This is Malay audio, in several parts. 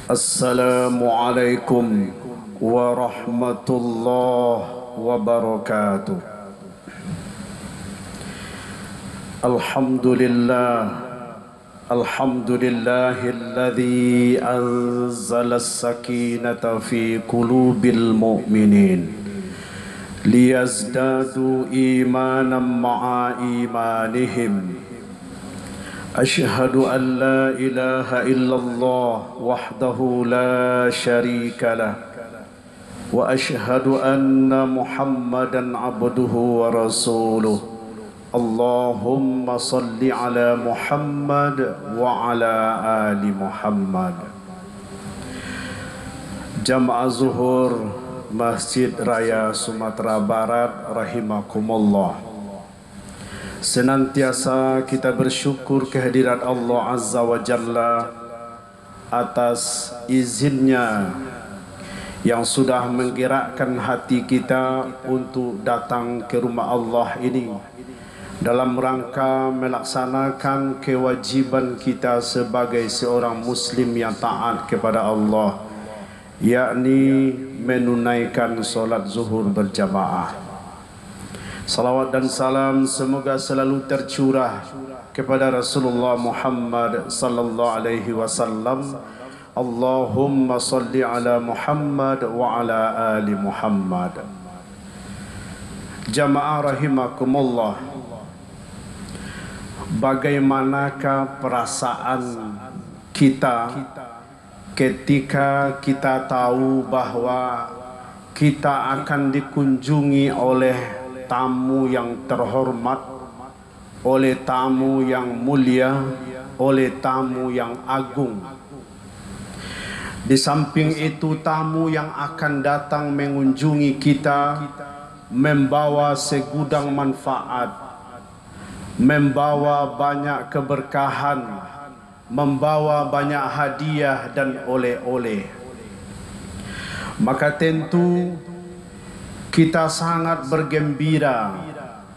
Assalamualaikum warahmatullahi wabarakatuh. Alhamdulillahilladzi anzala as-sakinata fi qulubil mu'minin liyazdadu imanan ma'a imanihim. Ashhadu an la ilaha illallah wahdahu la sharika lah wa ashhadu anna Muhammadan abduhu wa rasuluh. Allahumma salli ala Muhammad wa ala ali Muhammad. Jamaah Zuhur Masjid Raya Sumatera Barat rahimakumullah. Senantiasa kita bersyukur kehadirat Allah Azza wa Jalla atas izinnya yang sudah menggerakkan hati kita untuk datang ke rumah Allah ini dalam rangka melaksanakan kewajiban kita sebagai seorang muslim yang taat kepada Allah, yakni menunaikan solat zuhur berjamaah. Salawat dan salam semoga selalu tercurah kepada Rasulullah Muhammad sallallahu alaihi wasallam. Allahumma salli ala Muhammad wa ala ali Muhammad. Jamaah rahimakumullah, bagaimanakah perasaan kita ketika kita tahu bahwa kita akan dikunjungi oleh tamu yang terhormat, oleh tamu yang mulia, oleh tamu yang agung. Di samping itu, tamu yang akan datang mengunjungi kita membawa segudang manfaat, membawa banyak keberkahan, membawa banyak hadiah dan oleh-oleh. Maka tentu kita sangat bergembira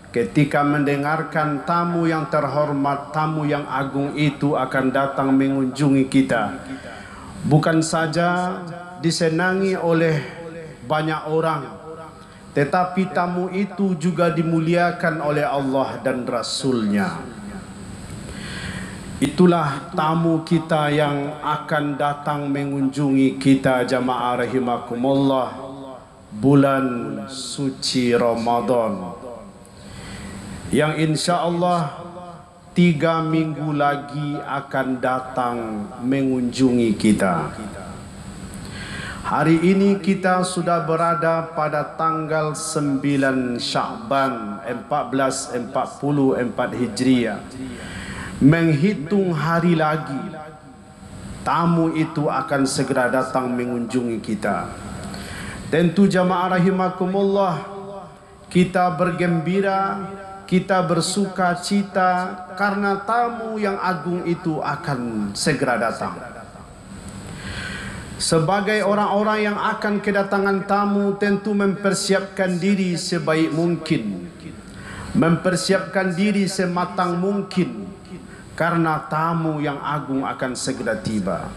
ketika mendengarkan tamu yang terhormat, tamu yang agung itu akan datang mengunjungi kita. Bukan saja disenangi oleh banyak orang, tetapi tamu itu juga dimuliakan oleh Allah dan Rasul-Nya. Itulah tamu kita yang akan datang mengunjungi kita, jamaah rahimakumullah, bulan suci Ramadan yang insya Allah 3 minggu lagi akan datang mengunjungi kita. Hari ini kita sudah berada pada tanggal 9 Sya'ban 1444 Hijriah. Menghitung hari lagi, tamu itu akan segera datang mengunjungi kita. Tentu jamaah rahimakumullah, kita bergembira, kita bersuka cita karena tamu yang agung itu akan segera datang. Sebagai orang-orang yang akan kedatangan tamu, tentu mempersiapkan diri sebaik mungkin, mempersiapkan diri sematang mungkin, karena tamu yang agung akan segera tiba.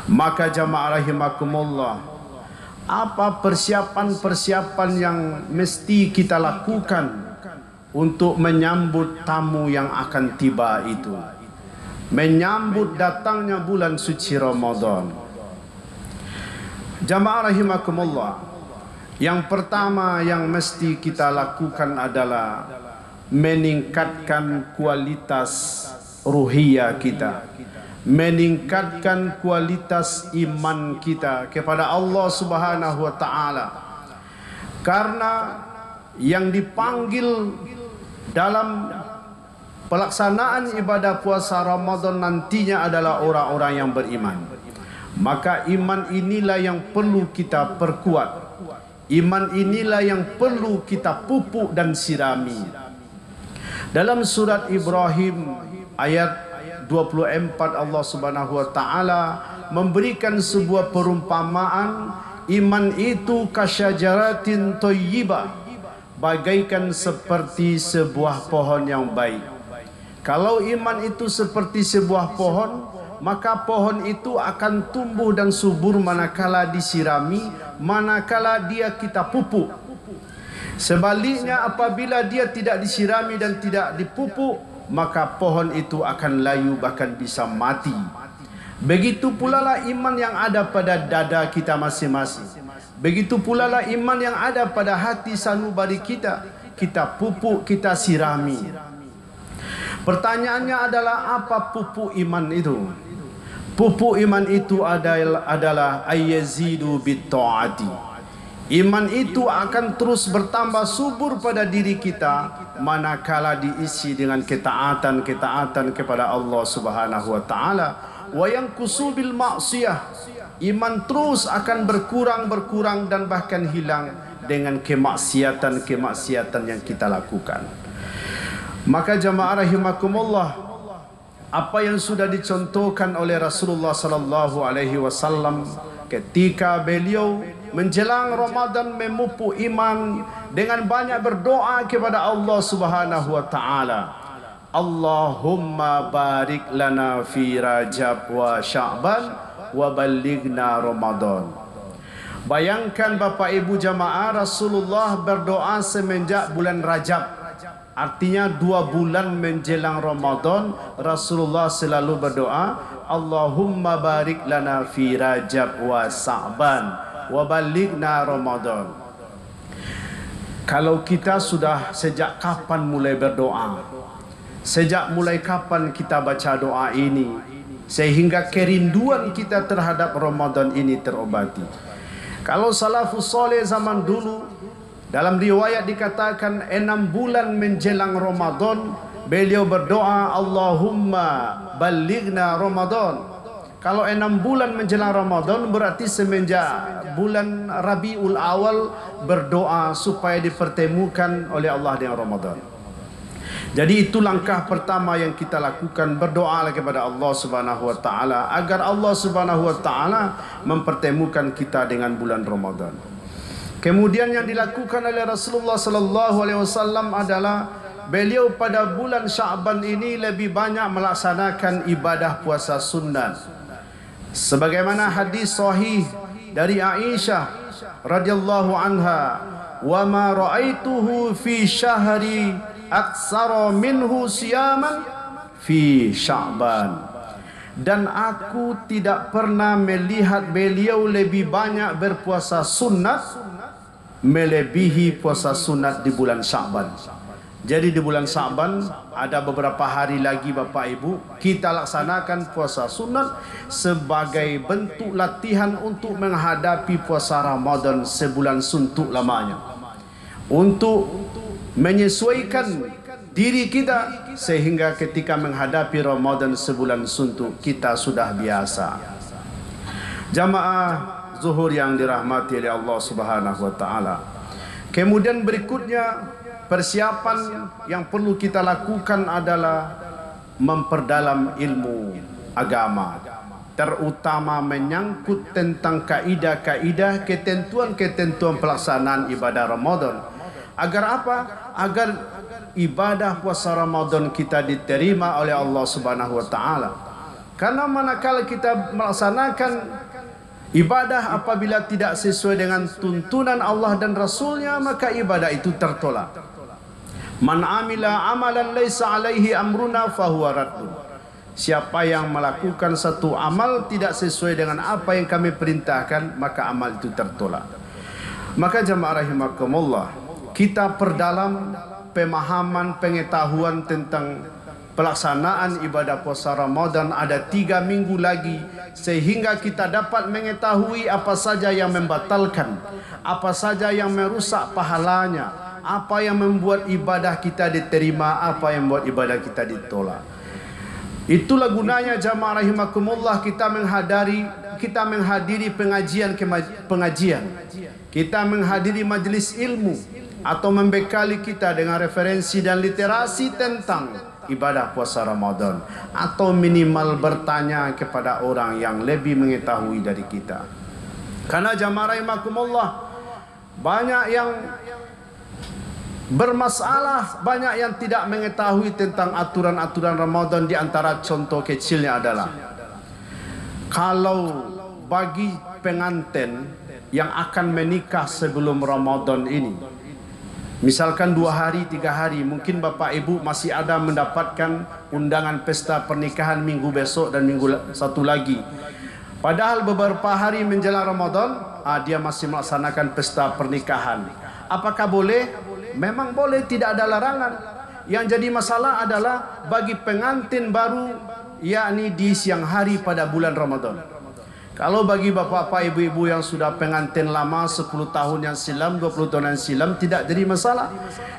Maka jamaah rahimakumullah, apa persiapan-persiapan yang mesti kita lakukan untuk menyambut tamu yang akan tiba itu, menyambut datangnya bulan suci Ramadan? Jamaah rahimakumullah, yang pertama yang mesti kita lakukan adalah meningkatkan kualitas ruhiyah kita, meningkatkan kualitas iman kita kepada Allah Subhanahu wa taala. Karena yang dipanggil dalam pelaksanaan ibadah puasa Ramadan nantinya adalah orang-orang yang beriman. Maka iman inilah yang perlu kita perkuat, iman inilah yang perlu kita pupuk dan sirami. Dalam surat Ibrahim ayat 24, Allah Subhanahu wa taala memberikan sebuah perumpamaan, iman itu kasyajaratin thayyibah, bagaikan seperti sebuah pohon yang baik. Kalau iman itu seperti sebuah pohon, maka pohon itu akan tumbuh dan subur manakala disirami, manakala dia kita pupuk. Sebaliknya apabila dia tidak disirami dan tidak dipupuk, maka pohon itu akan layu bahkan bisa mati. Begitu pula lah iman yang ada pada dada kita masing-masing. Begitu pula lah iman yang ada pada hati sanubari kita. Kita pupuk, kita sirami. Pertanyaannya adalah apa pupuk iman itu? Pupuk iman itu adalah ayyazidu bitta'ati. Iman itu akan terus bertambah subur pada diri kita manakala diisi dengan ketaatan kepada Allah Subhanahu wa taala. Wa yanqusu bil ma'siyah. Iman terus akan berkurang dan bahkan hilang dengan kemaksiatan yang kita lakukan. Maka jamaah rahimakumullah, apa yang sudah dicontohkan oleh Rasulullah sallallahu alaihi wasallam ketika beliau menjelang Ramadan memupuk iman dengan banyak berdoa kepada Allah Subhanahu wa taala. Allahumma barik lana fi Rajab wa Sya'ban wa ballighna Ramadan. Bayangkan Bapak Ibu jamaah, Rasulullah berdoa semenjak bulan Rajab. Artinya 2 bulan menjelang Ramadan, Rasulullah selalu berdoa, Allahumma barik lana fi Rajab wa Sya'ban wa ballighna Ramadan. Kalau kita sudah sejak kapan mulai berdoa? Sejak mulai kapan kita baca doa ini sehingga kerinduan kita terhadap Ramadan ini terobati? Kalau salafus soleh zaman dulu, dalam riwayat dikatakan 6 bulan menjelang Ramadan beliau berdoa Allahumma ballighna Ramadan. Kalau 6 bulan menjelang Ramadan berarti semenjak bulan Rabiul Awal berdoa supaya dipertemukan oleh Allah dengan Ramadan. Jadi itu langkah pertama yang kita lakukan, berdoa kepada Allah Subhanahu wa taala agar Allah Subhanahu wa taala mempertemukan kita dengan bulan Ramadan. Kemudian yang dilakukan oleh Rasulullah sallallahu alaihi wasallam adalah beliau pada bulan Sya'ban ini lebih banyak melaksanakan ibadah puasa sunnah. Sebagaimana hadis sahih dari Aisyah radhiyallahu anha, "Wa ma ra'aituhu fi syahri aksara minhu siyaman fi Sya'ban." Dan aku tidak pernah melihat beliau lebih banyak berpuasa sunat melebihi puasa sunat di bulan Sya'ban. Jadi di bulan Sya'ban ada beberapa hari lagi Bapak Ibu kita laksanakan puasa sunat sebagai bentuk latihan untuk menghadapi puasa Ramadan sebulan suntuk lamanya, untuk menyesuaikan diri kita sehingga ketika menghadapi Ramadan sebulan suntuk kita sudah biasa. Jamaah zuhur yang dirahmati oleh Allah Subhanahu wa taala. Kemudian berikutnya persiapan yang perlu kita lakukan adalah memperdalam ilmu agama, terutama menyangkut tentang kaidah-kaidah, ketentuan-ketentuan pelaksanaan ibadah Ramadan. Agar apa? Agar ibadah puasa Ramadan kita diterima oleh Allah Subhanahu wa taala. Karena manakala kita melaksanakan ibadah apabila tidak sesuai dengan tuntunan Allah dan Rasulnya, maka ibadah itu tertolak. Man amila amalan laisa alaihi amruna fahuwa raddun. Siapa yang melakukan satu amal tidak sesuai dengan apa yang kami perintahkan, maka amal itu tertolak. Maka jamaah rahimakumullah, kita perdalam pemahaman, pengetahuan tentang pelaksanaan ibadah puasa Ramadan. Ada 3 minggu lagi sehingga kita dapat mengetahui apa saja yang membatalkan, apa saja yang merusak pahalanya, apa yang membuat ibadah kita diterima, apa yang membuat ibadah kita ditolak. Itulah gunanya jamaah rahimakumullah kita menghadiri pengajian, kita menghadiri majlis ilmu atau membekali kita dengan referensi dan literasi tentang ibadah puasa Ramadan, atau minimal bertanya kepada orang yang lebih mengetahui dari kita. Karena jamaah rahimakumullah banyak yang bermasalah, banyak yang tidak mengetahui tentang aturan-aturan Ramadan. Di antara contoh kecilnya adalah Kalau bagi pengantin yang akan menikah sebelum Ramadan ini, misalkan 2 hari, 3 hari, mungkin Bapak Ibu masih ada mendapatkan undangan pesta pernikahan minggu besok dan minggu satu lagi. Padahal beberapa hari menjelang Ramadan, dia masih melaksanakan pesta pernikahan. Apakah boleh? Memang boleh, tidak ada larangan. Yang jadi masalah adalah bagi pengantin baru, yakni di siang hari pada bulan Ramadan. Kalau bagi bapak-bapak, ibu-ibu yang sudah pengantin lama 10 tahun yang silam, 20 tahun yang silam, tidak jadi masalah.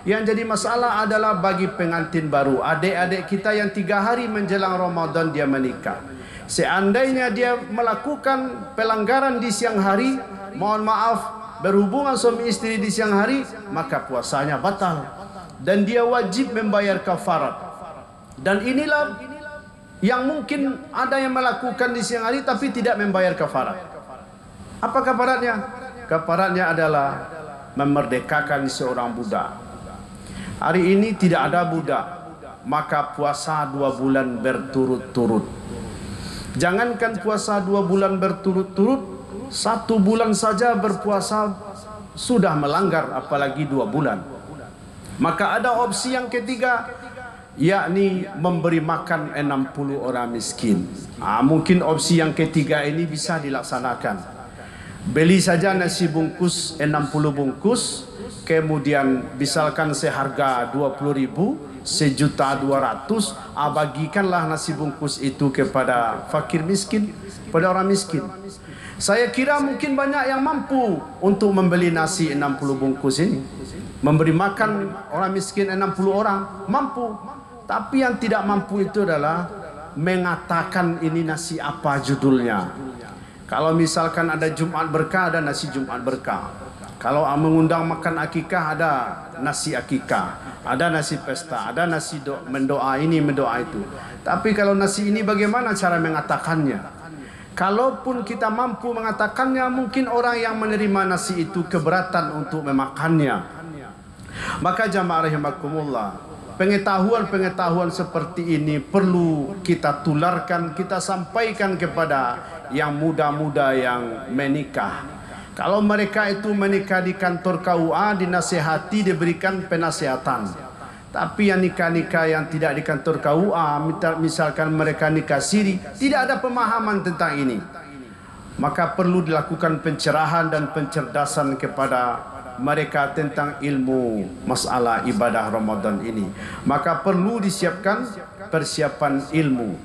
Yang jadi masalah adalah bagi pengantin baru, adik-adik kita yang 3 hari menjelang Ramadan dia menikah. Seandainya dia melakukan pelanggaran di siang hari, mohon maaf, berhubungan suami istri di siang hari, maka puasanya batal dan dia wajib membayar kafarat. Dan inilah yang mungkin ada yang melakukan di siang hari tapi tidak membayar kafarat. Apa kafaratnya? Kafaratnya adalah memerdekakan seorang budak. Hari ini tidak ada budak, maka puasa 2 bulan berturut-turut. Jangankan puasa 2 bulan berturut-turut, 1 bulan saja berpuasa sudah melanggar, apalagi 2 bulan. Maka ada opsi yang ketiga, yakni memberi makan 60 orang miskin. Mungkin opsi yang ketiga ini bisa dilaksanakan. Beli saja nasi bungkus 60 bungkus, kemudian misalkan seharga 20.000, 1.200.000, bagikanlah nasi bungkus itu kepada fakir miskin, pada orang miskin. Saya kira mungkin banyak yang mampu untuk membeli nasi 60 bungkus ini. Memberi makan orang miskin 60 orang, mampu. Tapi yang tidak mampu itu adalah mengatakan ini nasi apa judulnya. Kalau misalkan ada Jumat berkah, ada nasi Jumat berkah. Kalau mengundang makan akikah, ada nasi akikah. Ada nasi pesta, ada nasi mendoa ini, mendoa itu. Tapi kalau nasi ini bagaimana cara mengatakannya? Kalaupun kita mampu mengatakannya, mungkin orang yang menerima nasi itu keberatan untuk memakannya. Maka jamaah rahimakumullah, pengetahuan-pengetahuan seperti ini perlu kita tularkan, kita sampaikan kepada yang muda-muda yang menikah. Kalau mereka itu menikah di kantor KUA, dinasihati, diberikan penasihatan. Tapi yang nikah-nikah yang tidak di kantor KUA, misalkan mereka nikah siri, tidak ada pemahaman tentang ini. Maka perlu dilakukan pencerahan dan pencerdasan kepada mereka tentang ilmu masalah ibadah Ramadan ini. Maka perlu disiapkan persiapan ilmu,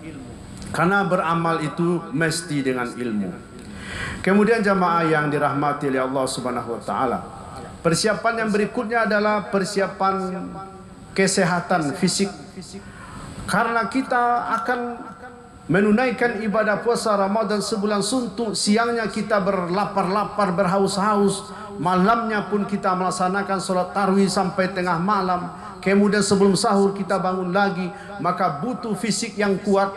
karena beramal itu mesti dengan ilmu. Kemudian jamaah yang dirahmati oleh Allah Subhanahu wa taala, persiapan yang berikutnya adalah persiapan kesehatan fisik. Karena kita akan menunaikan ibadah puasa Ramadan sebulan suntuk, siangnya kita berlapar-lapar, berhaus-haus, malamnya pun kita melaksanakan sholat tarawih sampai tengah malam, kemudian sebelum sahur kita bangun lagi, maka butuh fisik yang kuat.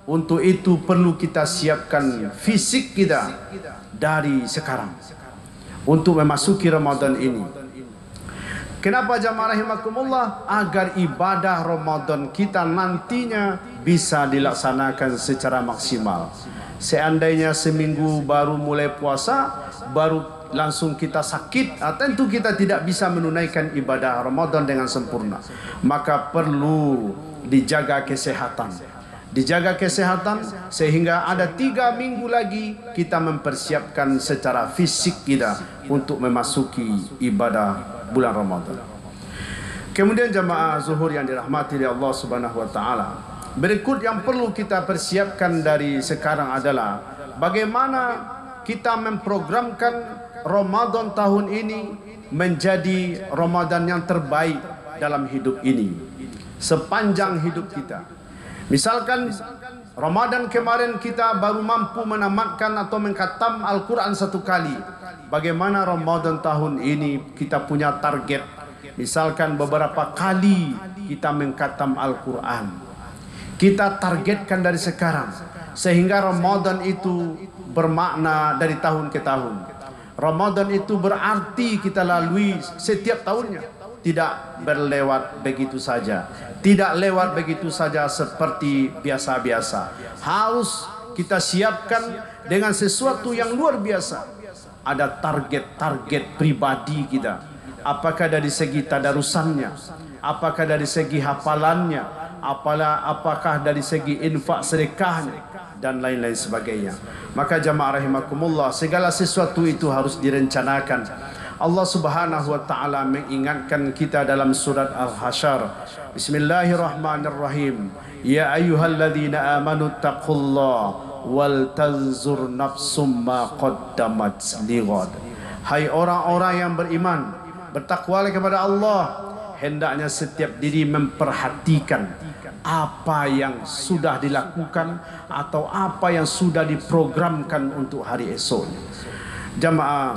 Untuk itu perlu kita siapkan fisik kita dari sekarang untuk memasuki Ramadan ini. Kenapa jamaah rahimakumullah? Agar ibadah Ramadan kita nantinya bisa dilaksanakan secara maksimal. Seandainya seminggu baru mulai puasa, baru langsung kita sakit, tentu kita tidak bisa menunaikan ibadah Ramadan dengan sempurna. Maka perlu dijaga kesehatan. Dijaga kesehatan sehingga ada 3 minggu lagi kita mempersiapkan secara fisik kita untuk memasuki ibadah bulan Ramadan. Kemudian jamaah zuhur yang dirahmati oleh Allah Subhanahu wa taala, berikut yang perlu kita persiapkan dari sekarang adalah bagaimana kita memprogramkan Ramadan tahun ini menjadi Ramadan yang terbaik dalam hidup ini sepanjang hidup kita. Misalkan Ramadan kemarin kita baru mampu menamatkan atau mengkhatam Al-Quran 1 kali. Bagaimana Ramadan tahun ini kita punya target, misalkan beberapa kali kita mengkhatam Al-Quran. Kita targetkan dari sekarang, sehingga Ramadan itu bermakna dari tahun ke tahun. Ramadan itu berarti kita lalui setiap tahunnya. Tidak berlewat begitu saja. Tidak lewat begitu saja seperti biasa-biasa. Harus kita siapkan dengan sesuatu yang luar biasa. Ada target-target pribadi kita. Apakah dari segi tadarusannya, apakah dari segi hafalannya, apakah dari segi infak sedekahnya, dan lain-lain sebagainya. Maka jamaah rahimakumullah, segala sesuatu itu harus direncanakan. Allah Subhanahu wa taala mengingatkan kita dalam surat Al-Hasyr. Bismillahirrahmanirrahim. Ya ayyuhalladzina amanu taqullaha wal tanzur nafsum ma qaddamat lighad. Hai orang-orang yang beriman, bertakwalah kepada Allah. Hendaknya setiap diri memperhatikan apa yang sudah dilakukan atau apa yang sudah diprogramkan untuk hari esoknya. Jamaah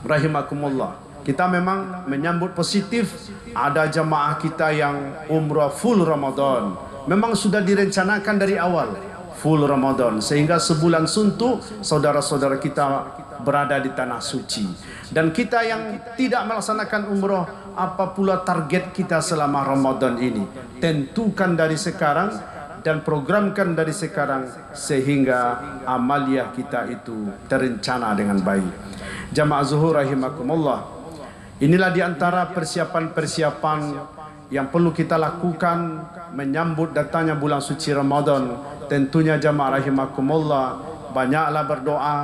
rahimakumullah, kita memang menyambut positif ada jamaah kita yang umrah full Ramadan. Memang sudah direncanakan dari awal full Ramadan, sehingga sebulan suntuk saudara-saudara kita berada di tanah suci. Dan kita yang tidak melaksanakan umrah, apa pula target kita selama Ramadan ini? Tentukan dari sekarang dan programkan dari sekarang sehingga amaliyah kita itu terencana dengan baik. Jamaah zuhur rahimakumullah, inilah di antara persiapan-persiapan yang perlu kita lakukan menyambut datangnya bulan suci Ramadan. Tentunya jamaah rahimakumullah, banyaklah berdoa,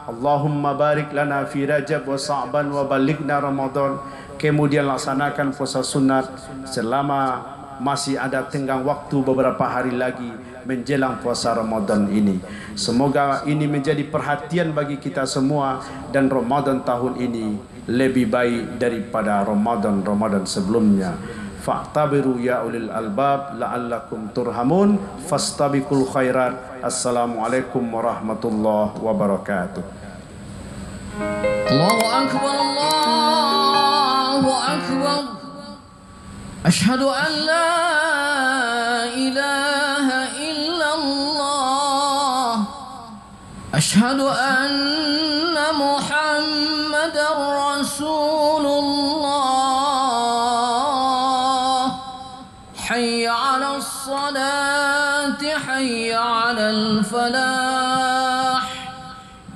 Allahumma barik lana fi Rajab wa Sa'ban wa balighna Ramadan. Kemudian laksanakan puasa sunat selama masih ada tenggang waktu beberapa hari lagi menjelang puasa Ramadan ini. Semoga ini menjadi perhatian bagi kita semua, dan Ramadan tahun ini lebih baik daripada Ramadan sebelumnya. Fa'tabiru ya ulil albab la'allakum turhamun fastabiqul khairat. Assalamualaikum warahmatullahi wabarakatuh. Allahu akbar, Allahu akbar. Asyhadu an la ilaha illallah. Asyhadu anna Muhammadar Rasulullah. Hayya 'alas salati, hayya 'alal falah.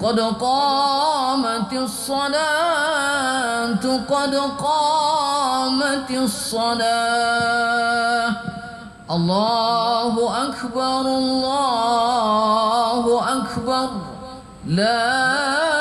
Qad qamatis salatu, qad qamatis salah. Allahu akbar, Allahu akbar. La